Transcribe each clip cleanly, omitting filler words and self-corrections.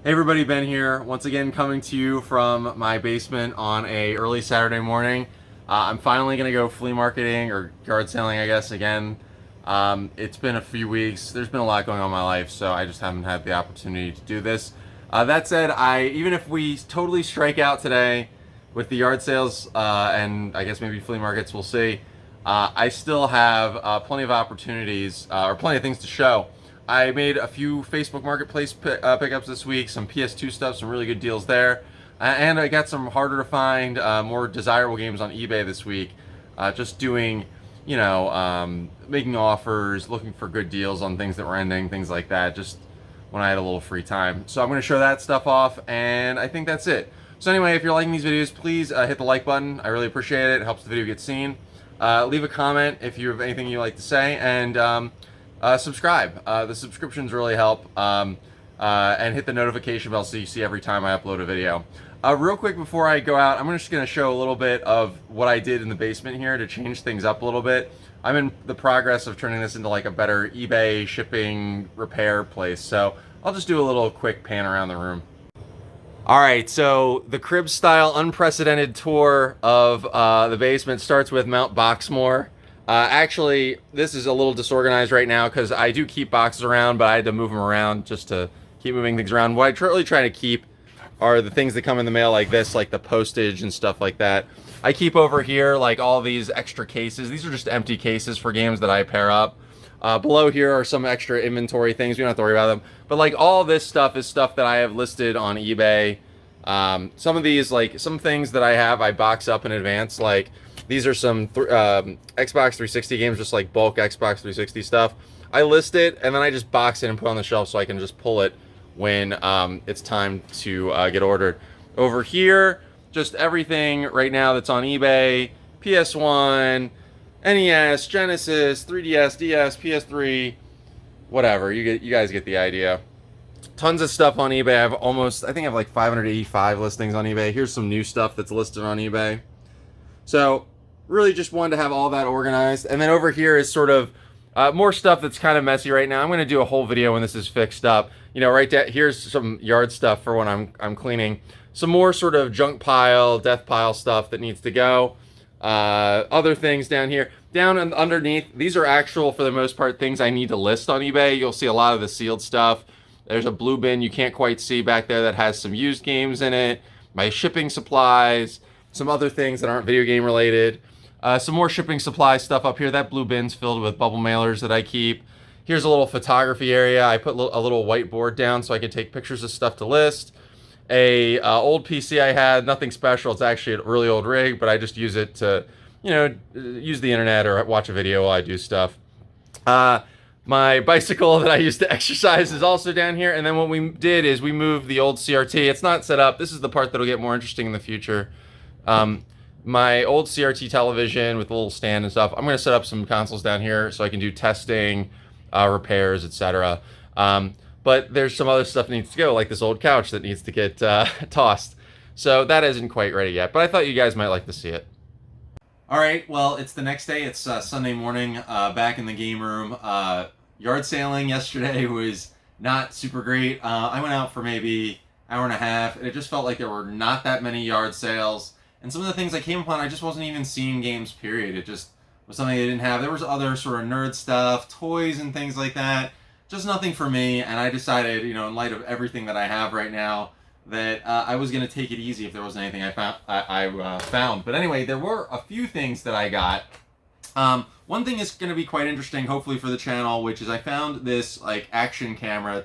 Hey everybody, Ben here. Once again coming to you from my basement on a early Saturday morning. I'm finally going to go flea marketing or yard selling, I guess, again. It's been a few weeks. There's been a lot going on in my life, so I just haven't had the opportunity to do this. That said, even if we totally strike out today with the yard sales and I guess maybe flea markets, we'll see. I still have plenty of opportunities or plenty of things to show. I made a few Facebook Marketplace pickups this week, some PS2 stuff, some really good deals there. And I got some harder to find, more desirable games on eBay this week. Just doing, making offers, looking for good deals on things that were ending, things like that, just when I had a little free time. So I'm going to show that stuff off, and I think that's it. So anyway, if you're liking these videos, please hit the like button. I really appreciate it. It helps the video get seen. Leave a comment if you have anything you'd like to say, and subscribe. The subscriptions really help. And hit the notification bell so you see every time I upload a video. Real quick before I go out, I'm just going to show a little bit of what I did in the basement here to change things up a little bit. I'm in the progress of turning this into like a better eBay shipping repair place, so I'll just do a little quick pan around the room. Alright, so the crib style unprecedented tour of the basement starts with Mount Boxmoor. Actually, this is a little disorganized right now because I do keep boxes around, but I had to move them around just to keep moving things around. What I really try to keep are the things that come in the mail like this, like the postage and stuff like that. I keep over here like all these extra cases. These are just empty cases for games that I pair up. Below here are some extra inventory things. We don't have to worry about them. But like all this stuff is stuff that I have listed on eBay. Some of these, like some things that I have, I box up in advance. Like these are some Xbox 360 games, just like bulk Xbox 360 stuff. I list it and then I just box it and put it on the shelf so I can just pull it when it's time to get ordered. Over here, just everything right now that's on eBay: PS1, NES, Genesis, 3DS, DS, PS3, whatever. You guys get the idea. Tons of stuff on eBay. I think I have like 585 listings on eBay. Here's some new stuff that's listed on eBay. So really just wanted to have all that organized. And then over here is sort of more stuff that's kind of messy right now. I'm going to do a whole video when this is fixed up. Right there, here's some yard stuff for when I'm cleaning. Some more sort of junk pile, death pile stuff that needs to go. Other things down here. Down and underneath, these are actual, for the most part, things I need to list on eBay. You'll see a lot of the sealed stuff. There's a blue bin you can't quite see back there that has some used games in it. My shipping supplies. Some other things that aren't video game related. Some more shipping supply stuff up here. That blue bin's filled with bubble mailers that I keep. Here's a little photography area. I put a little whiteboard down so I can take pictures of stuff to list. Old PC I had, nothing special. It's actually a really old rig, but I just use it to, use the internet or watch a video while I do stuff. My bicycle that I used to exercise is also down here. And then what we did is we moved the old CRT. It's not set up. This is the part that'll get more interesting in the future. My old CRT television with a little stand and stuff. I'm going to set up some consoles down here so I can do testing, repairs, etc. But there's some other stuff that needs to go, like this old couch that needs to get tossed. So that isn't quite ready yet, but I thought you guys might like to see it. All right, well, it's the next day. It's Sunday morning, back in the game room. Yard sailing yesterday was not super great. I went out for maybe an hour and a half, and it just felt like there were not that many yard sales. And some of the things I came upon, I just wasn't even seeing games, period. It just was something I didn't have. There was other sort of nerd stuff, toys and things like that. Just nothing for me, and I decided, in light of everything that I have right now, that I was going to take it easy if there wasn't anything I found. But anyway, there were a few things that I got. One thing is going to be quite interesting, hopefully, for the channel, which is I found this like action camera.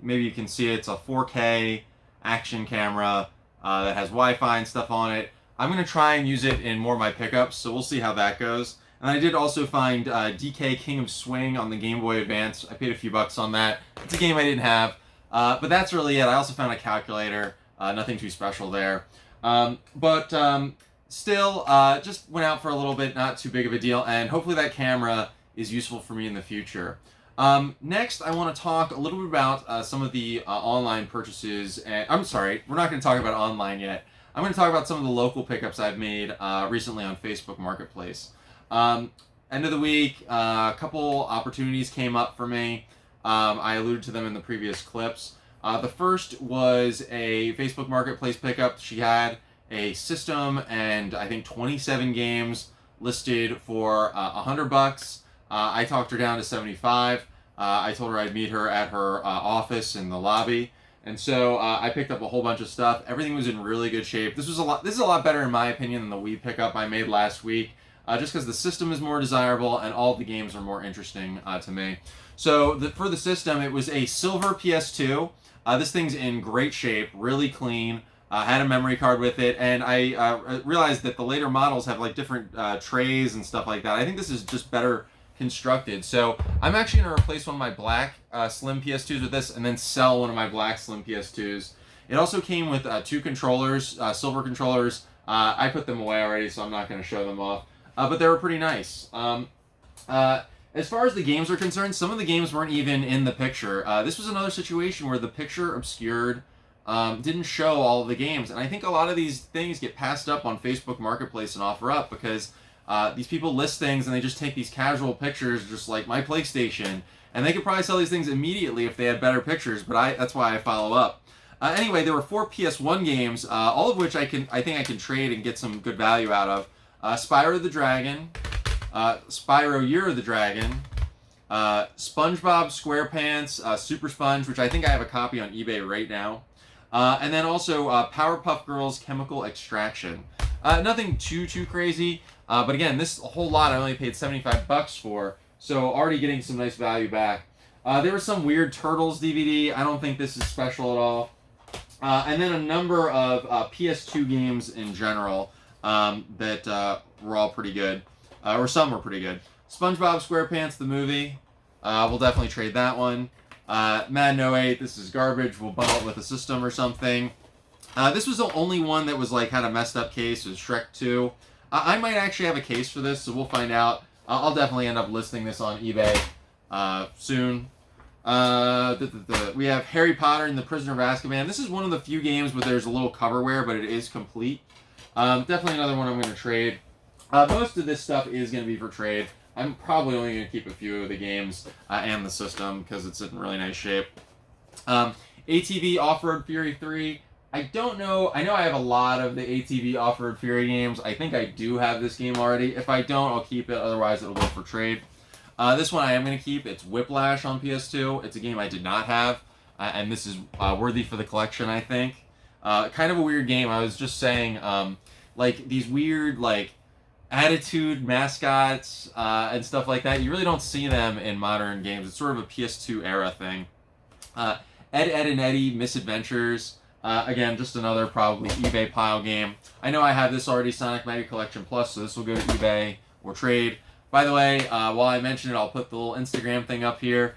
Maybe you can see it. It's a 4K action camera that has Wi-Fi and stuff on it. I'm going to try and use it in more of my pickups, so we'll see how that goes. And I did also find DK King of Swing on the Game Boy Advance. I paid a few bucks on that. It's a game I didn't have. But that's really it. I also found a calculator. Nothing too special there. Still, just went out for a little bit, not too big of a deal, and hopefully that camera is useful for me in the future. Next, I want to talk a little bit about some of the online purchases. And I'm sorry, we're not going to talk about online yet. I'm going to talk about some of the local pickups I've made recently on Facebook Marketplace. End of the week, a couple opportunities came up for me. I alluded to them in the previous clips. The first was a Facebook Marketplace pickup. She had a system and I think 27 games listed for $100. I talked her down to 75. I told her I'd meet her at her office in the lobby, and so I picked up a whole bunch of stuff. Everything was in really good shape. This is a lot better in my opinion than the Wii pickup I made last week, just because the system is more desirable and all of the games are more interesting to me. So for the system, it was a silver PS2. This thing's in great shape, really clean. Had a memory card with it, and I realized that the later models have like different trays and stuff like that. I think this is just better constructed. So I'm actually going to replace one of my black slim PS2s with this, and then sell one of my black slim PS2s. It also came with 2 controllers, silver controllers. I put them away already, so I'm not going to show them off. But they were pretty nice. As far as the games are concerned, some of the games weren't even in the picture. This was another situation where the picture obscured, didn't show all of the games. And I think a lot of these things get passed up on Facebook Marketplace and OfferUp because these people list things and they just take these casual pictures, just like my PlayStation. And they could probably sell these things immediately if they had better pictures, but that's why I follow up. Anyway, there were 4 PS1 games, all of which I think I can trade and get some good value out of. Spyro the Dragon, Spyro Year of the Dragon, SpongeBob SquarePants, Super Sponge, which I think I have a copy on eBay right now, and then also Powerpuff Girls Chemical Extraction. Nothing too crazy, but again, this whole lot I only paid $75 for, so already getting some nice value back. There was some weird Turtles DVD. I don't think this is special at all. And then a number of PS2 games in general that were all pretty good. Or some were pretty good. SpongeBob SquarePants, the movie. We'll definitely trade that one. Madden 08, this is garbage. We'll bundle it with a system or something. This was the only one that was like had a messed up case. It was Shrek 2. I might actually have a case for this, so we'll find out. I'll definitely end up listing this on eBay soon. We have Harry Potter and the Prisoner of Azkaban. This is one of the few games where there's a little coverware, but it is complete. Definitely another one I'm going to trade. Most of this stuff is going to be for trade. I'm probably only going to keep a few of the games and the system because it's in really nice shape. ATV Off-Road Fury 3. I don't know. I know I have a lot of the ATV Off-Road Fury games. I think I do have this game already. If I don't, I'll keep it. Otherwise, it'll go for trade. This one I am going to keep. It's Whiplash on PS2. It's a game I did not have. And this is worthy for the collection, I think. Kind of a weird game. I was just saying, like, these weird, like, attitude mascots and stuff like that. You really don't see them in modern games. It's sort of a PS2 era thing. Ed, Ed, and Eddie Misadventures. Again, just another probably eBay pile game. I know I have this already, Sonic Mega Collection Plus, so this will go to eBay or trade. By the way, while I mention it, I'll put the little Instagram thing up here.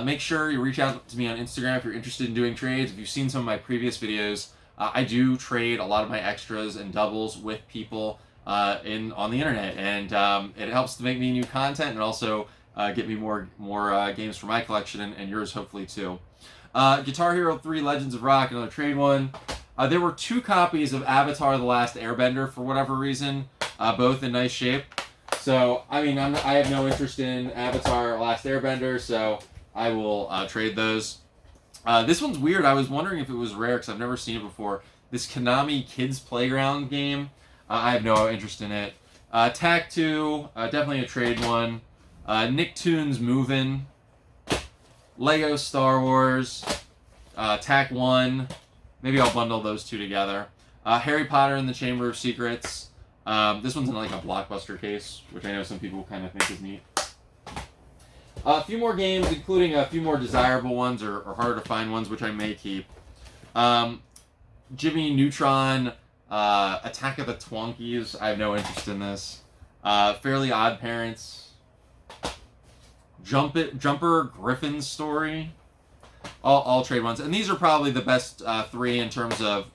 Make sure you reach out to me on Instagram if you're interested in doing trades. If you've seen some of my previous videos, I do trade a lot of my extras and doubles with people on the internet, and it helps to make me new content and also get me more games for my collection and yours hopefully too. Guitar Hero 3 Legends of Rock, another trade one. There were 2 copies of Avatar: The Last Airbender for whatever reason, both in nice shape. So, I mean, I have no interest in Avatar: Last Airbender, so I will trade those. This one's weird. I was wondering if it was rare because I've never seen it before. This Konami Kids Playground game. I have no interest in it. TAC 2, definitely a trade one. Nicktoons Movin'. Lego Star Wars. TAC 1. Maybe I'll bundle those 2 together. Harry Potter and the Chamber of Secrets. This one's in like a Blockbuster case, which I know some people kind of think is neat. A few more games, including a few more desirable ones or harder to find ones, which I may keep. Jimmy Neutron, Attack of the Twonkies. I have no interest in this. Fairly Odd Parents. Jumper Griffin's Story. All trade ones. And these are probably the best 3 in terms of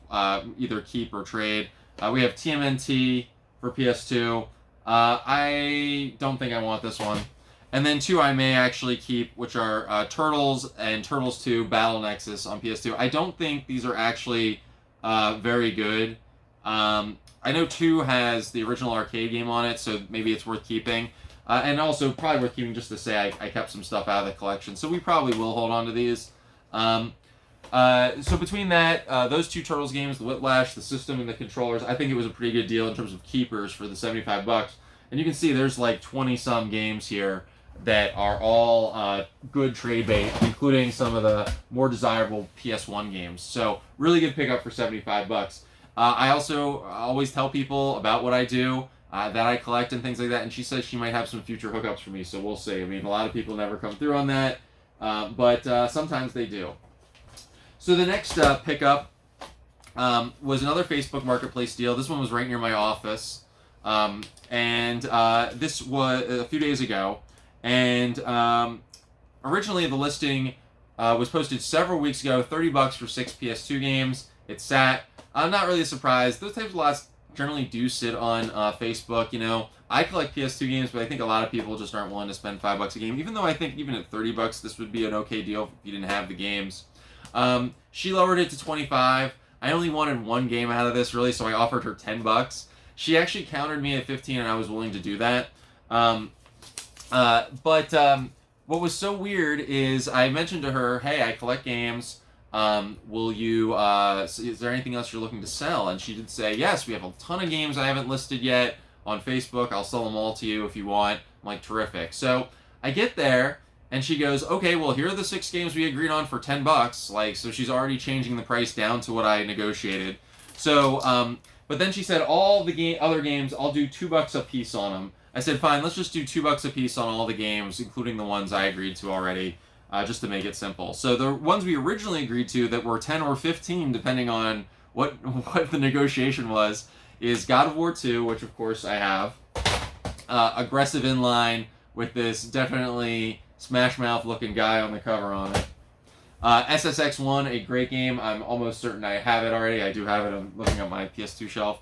either keep or trade. We have TMNT for PS2. I don't think I want this one. And then 2 I may actually keep, which are Turtles and Turtles 2 Battle Nexus on PS2. I don't think these are actually very good. I know 2 has the original arcade game on it, so maybe it's worth keeping. And also probably worth keeping just to say I kept some stuff out of the collection. So we probably will hold on to these. So between that, those two Turtles games, the Whiplash, the system, and the controllers, I think it was a pretty good deal in terms of keepers for the $75. And you can see there's like 20 some games here that are all good trade bait, including some of the more desirable PS1 games. So really good pickup for $75. I also always tell people about what I do, that I collect and things like that, and she says she might have some future hookups for me, so we'll see. I mean, a lot of people never come through on that, but sometimes they do. So the next pickup was another Facebook Marketplace deal. This one was right near my office, and this was a few days ago. And originally the listing was posted several weeks ago, $30 for 6 PS2 games. It sat. I'm not really surprised. Those types of lots generally do sit on Facebook. You know, I collect PS2 games, but I think a lot of people just aren't willing to spend $5 a game. Even though I think even at $30, this would be an okay deal if you didn't have the games. She lowered it to 25. I only wanted one game out of this, really, so I offered her $10. She actually countered me at 15, and I was willing to do that. But what was so weird is I mentioned to her, hey, I collect games. Will you, is there anything else you're looking to sell? And she did say, yes, we have a ton of games I haven't listed yet on Facebook. I'll sell them all to you if you want. I'm like, terrific. So I get there, and she goes, okay, well, here are the 6 games we agreed on for $10. Like, so she's already changing the price down to what I negotiated. So, but then she said, all the other games, I'll do $2 a piece on them. I said, fine, let's just do $2 a piece on all the games, including the ones I agreed to already, just to make it simple. So the ones we originally agreed to that were 10 or 15, depending on what the negotiation was, is God of War 2, which of course I have, aggressive inline with this definitely Smash Mouth looking guy on the cover on it. SSX1, a great game. I'm almost certain I have it already. I do have it. I'm looking at my PS2 shelf.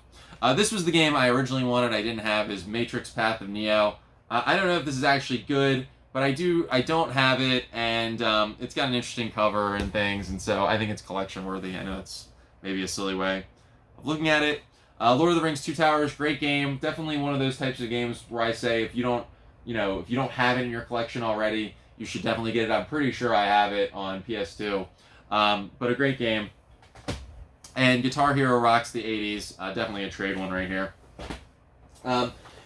This was the game I originally wanted. I didn't have is Matrix Path of Neo. I don't know if this is actually good, but I don't have it, and it's got an interesting cover and things, and so I think it's collection worthy. I know it's maybe a silly way of looking at it. Lord of the Rings: Two Towers, great game. Definitely one of those types of games where I say if you don't have it in your collection already, you should definitely get it. I'm pretty sure I have it on PS2, but a great game. And Guitar Hero rocks the 80s. Definitely a trade one right here.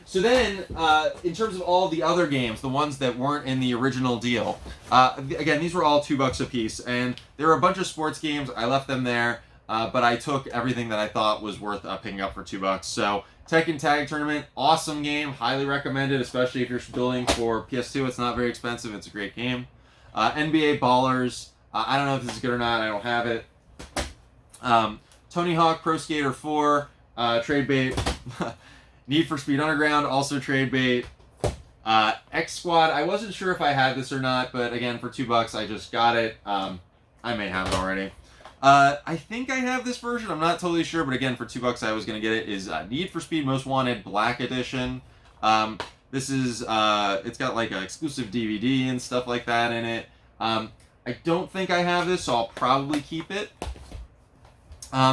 So then, in terms of all the other games, the ones that weren't in the original deal, again, these were all $2 a piece, and there were a bunch of sports games. I left them there, but I took everything that I thought was worth picking up for $2. So Tekken Tag Tournament, awesome game, highly recommended, especially if you're building for PS2. It's not very expensive. It's a great game. NBA Ballers. I don't know if this is good or not. I don't have it. Tony Hawk Pro Skater 4, trade bait. Need for Speed Underground, also trade bait. X Squad, I wasn't sure if I had this or not, but again, for $2, I just got it. I may have it already. I think I have this version, I'm not totally sure, but again, for $2 I was going to get it, is Need for Speed Most Wanted Black Edition. This is, it's got like an exclusive DVD and stuff like that in it. I don't think I have this, so I'll probably keep it.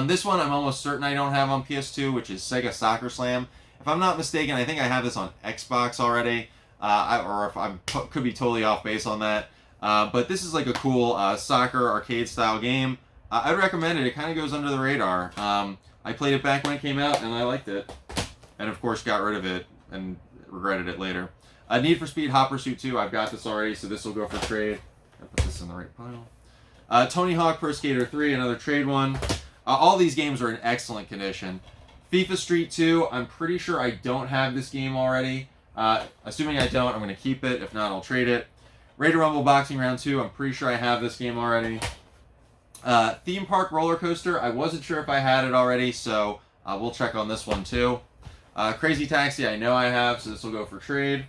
This one I'm almost certain I don't have on PS2, which is Sega Soccer Slam. If I'm not mistaken, I think I have this on Xbox already, or if I could be totally off base on that. But this is like a cool soccer arcade style game. I'd recommend it. It kind of goes under the radar. I played it back when it came out, and I liked it. And of course, got rid of it and regretted it later. Need for Speed Hot Pursuit 2. I've got this already, so this will go for trade. I'll put this in the right pile. Tony Hawk Pro Skater 3, another trade one. All these games are in excellent condition. FIFA Street 2, I'm pretty sure I don't have this game already. Assuming I don't, I'm going to keep it. If not, I'll trade it. Raider Rumble Boxing Round 2, I'm pretty sure I have this game already. Theme Park Roller Coaster, I wasn't sure if I had it already, so we'll check on this one too. Crazy Taxi, I know I have, so this will go for trade.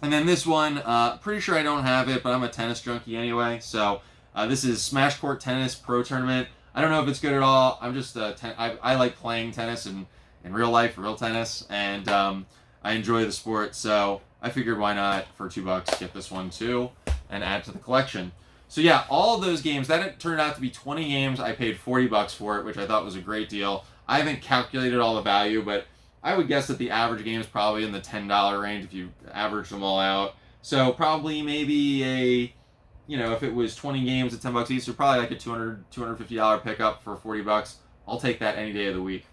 And then this one, pretty sure I don't have it, but I'm a tennis junkie anyway, so this is Smash Court Tennis Pro Tournament. I don't know if it's good at all. I'm just I like playing tennis in real life, real tennis, and I enjoy the sport. So I figured why not for $2 get this one too and add to the collection. So yeah, all of those games that turned out to be 20 games. I paid $40 for it, which I thought was a great deal. I haven't calculated all the value, but I would guess that the average game is probably in the $10 range if you average them all out. So probably maybe a you know, if it was 20 games at 10 bucks each, so probably like a $250 pickup for 40 bucks. I'll take that any day of the week.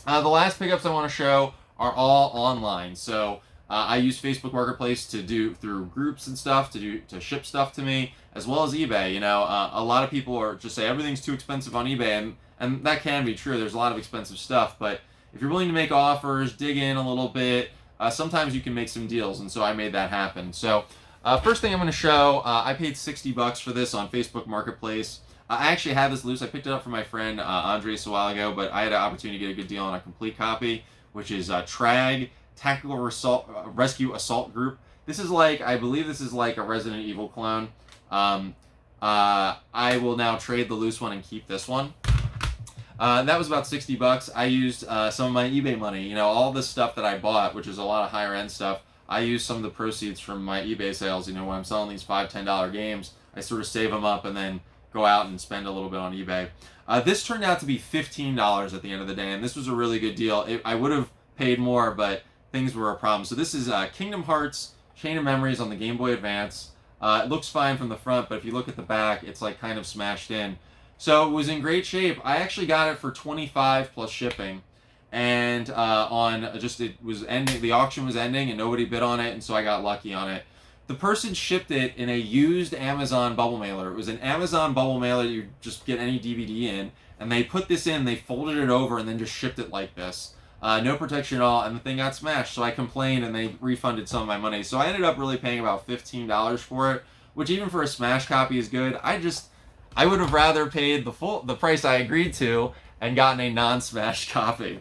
The last pickups I want to show are all online. So I use Facebook Marketplace to do through groups and stuff to ship stuff to me, as well as eBay. You know, a lot of people are just say everything's too expensive on eBay, and that can be true. There's a lot of expensive stuff, but if you're willing to make offers, dig in a little bit, sometimes you can make some deals, and so I made that happen. So first thing I'm going to show, I paid $60 for this on Facebook Marketplace. I actually had this loose. I picked it up from my friend Andres a while ago, but I had an opportunity to get a good deal on a complete copy, which is TRAG, Tactical Rescue Assault Group. This is like, I believe this is like a Resident Evil clone. I will now trade the loose one and keep this one. That was about $60. I used some of my eBay money. You know, all this stuff that I bought, which is a lot of higher end stuff, I used some of the proceeds from my eBay sales. You know, when I'm selling these $5, $10 games, I sort of save them up and then go out and spend a little bit on eBay. This turned out to be $15 at the end of the day, and this was a really good deal. I would have paid more, but things were a problem. So this is Kingdom Hearts Chain of Memories on the Game Boy Advance. It looks fine from the front, but if you look at the back, it's like kind of smashed in. So it was in great shape. I actually got it for $25 plus shipping, and it was ending. The auction was ending, and nobody bid on it, and so I got lucky on it. The person shipped it in a used Amazon bubble mailer. It was an Amazon bubble mailer you just get any DVD in, and they put this in, they folded it over, and then just shipped it like this. No protection at all, and the thing got smashed, so I complained, and they refunded some of my money. So I ended up really paying about $15 for it, which even for a smash copy is good. I would have rather paid the price I agreed to and gotten a non-smash copy.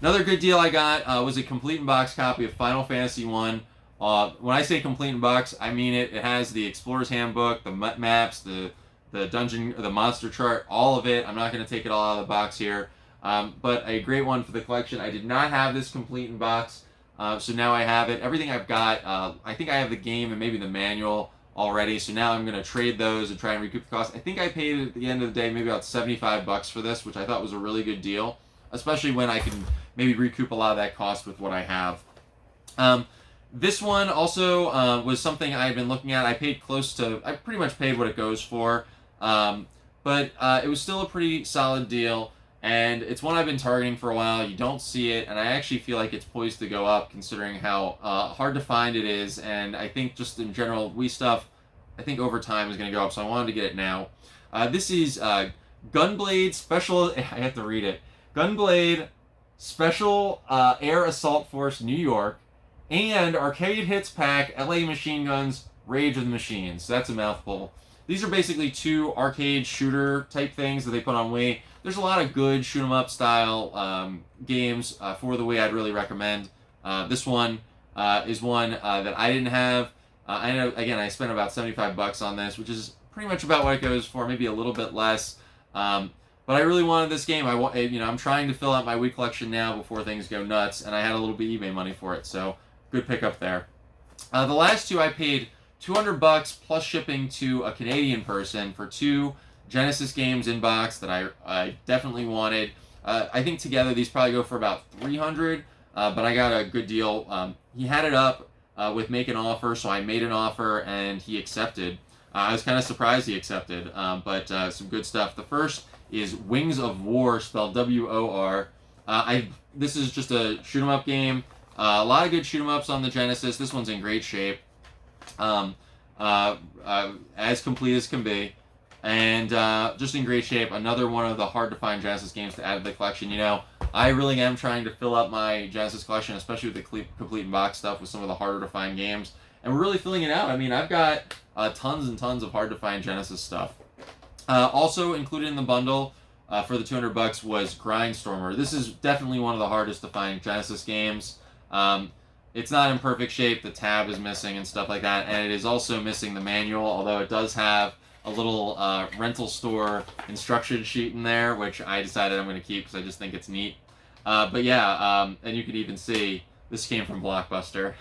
Another good deal I got was a complete in box copy of Final Fantasy 1. When I say complete in box, I mean it. It has the Explorer's Handbook, the maps, the dungeon, the monster chart, all of it. I'm not going to take it all out of the box here, but a great one for the collection. I did not have this complete in box, so now I have it. Everything I've got, I think I have the game and maybe the manual already, so now I'm going to trade those and try and recoup the cost. I think I paid at the end of the day maybe about $75 for this, which I thought was a really good deal, especially when I can maybe recoup a lot of that cost with what I have. This one also was something I had been looking at. I pretty much paid what it goes for, but it was still a pretty solid deal, and it's one I've been targeting for a while. You don't see it, and I actually feel like it's poised to go up considering how hard to find it is, and I think just in general, Wii stuff, I think over time is going to go up, so I wanted to get it now. This is Gunblade Special, I have to read it, Gunblade Special Air Assault Force New York, and Arcade Hits Pack, LA Machine Guns, Rage of the Machines. That's a mouthful. These are basically two arcade shooter type things that they put on Wii. There's a lot of good shoot 'em up style games for the Wii I'd really recommend. This one is one that I didn't have. I know, again, I spent about $75 on this, which is pretty much about what it goes for, maybe a little bit less. But I really wanted this game. I'm trying to fill out my Wii collection now before things go nuts, and I had a little bit of eBay money for it, so good pickup there. The last two I paid $200 plus shipping to a Canadian person for two Genesis games in box that I definitely wanted. I think together these probably go for about $300, but I got a good deal. He had it up with make an offer, so I made an offer and he accepted. I was kind of surprised he accepted, but some good stuff. The first is Wings of War, spelled W-O-R. This is just a shoot 'em up game. A lot of good shoot 'em ups on the Genesis. This one's in great shape, as complete as can be, and just in great shape. Another one of the hard to find Genesis games to add to the collection. You know, I really am trying to fill up my Genesis collection, especially with the complete in box stuff, with some of the harder to find games, and we're really filling it out. I mean, I've got tons and tons of hard to find Genesis stuff. Also included in the bundle for the $200 was Grindstormer. This is definitely one of the hardest to find Genesis games. It's not in perfect shape. The tab is missing and stuff like that, and it is also missing the manual, although it does have a little rental store instruction sheet in there, which I decided I'm going to keep because I just think it's neat. But yeah, and you can even see this came from Blockbuster.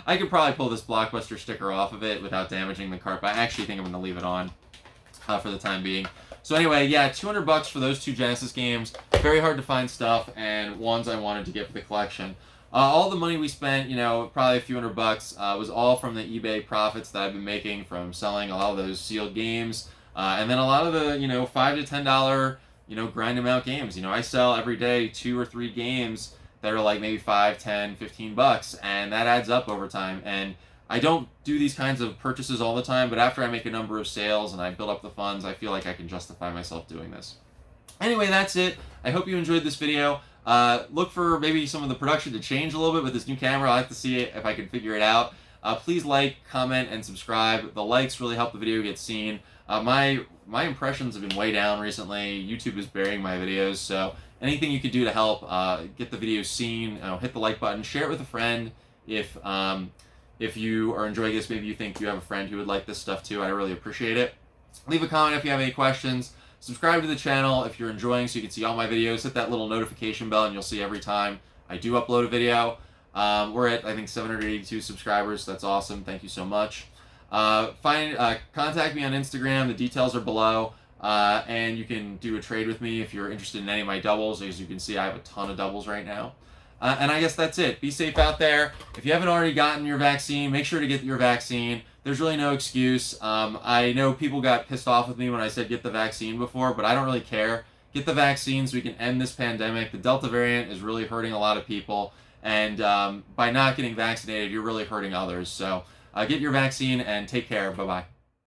I could probably pull this Blockbuster sticker off of it without damaging the cart, but I actually think I'm going to leave it on for the time being. So anyway, yeah, $200 for those two Genesis games. Very hard to find stuff, and ones I wanted to get for the collection. All the money we spent, probably a few $100, was all from the eBay profits that I've been making from selling a lot of those sealed games, and then a lot of the $5 to $10 grind amount games. I sell every day 2 or 3 games that are like maybe 5, 10, $15, and that adds up over time. And I don't do these kinds of purchases all the time, but after I make a number of sales and I build up the funds, I feel like I can justify myself doing this. Anyway, that's it. I hope you enjoyed this video. Look for maybe some of the production to change a little bit with this new camera. I'll have to see if I can figure it out. Please like, comment, and subscribe. The likes really help the video get seen. My impressions have been way down recently. YouTube is burying my videos, so anything you could do to help get the videos seen, hit the like button, share it with a friend if you are enjoying this. Maybe you think you have a friend who would like this stuff too. I really appreciate it. Leave a comment if you have any questions. Subscribe to the channel if you're enjoying so you can see all my videos. Hit that little notification bell and you'll see every time I do upload a video. We're at, I think, 782 subscribers. That's awesome. Thank you so much. Contact me on Instagram. The details are below. And you can do a trade with me if you're interested in any of my doubles. As you can see, I have a ton of doubles right now. And I guess that's it. Be safe out there. If you haven't already gotten your vaccine, make sure to get your vaccine. There's really no excuse. I know people got pissed off with me when I said get the vaccine before, but I don't really care. Get the vaccine so we can end this pandemic. The Delta variant is really hurting a lot of people, and by not getting vaccinated, you're really hurting others. So get your vaccine and take care. Bye-bye.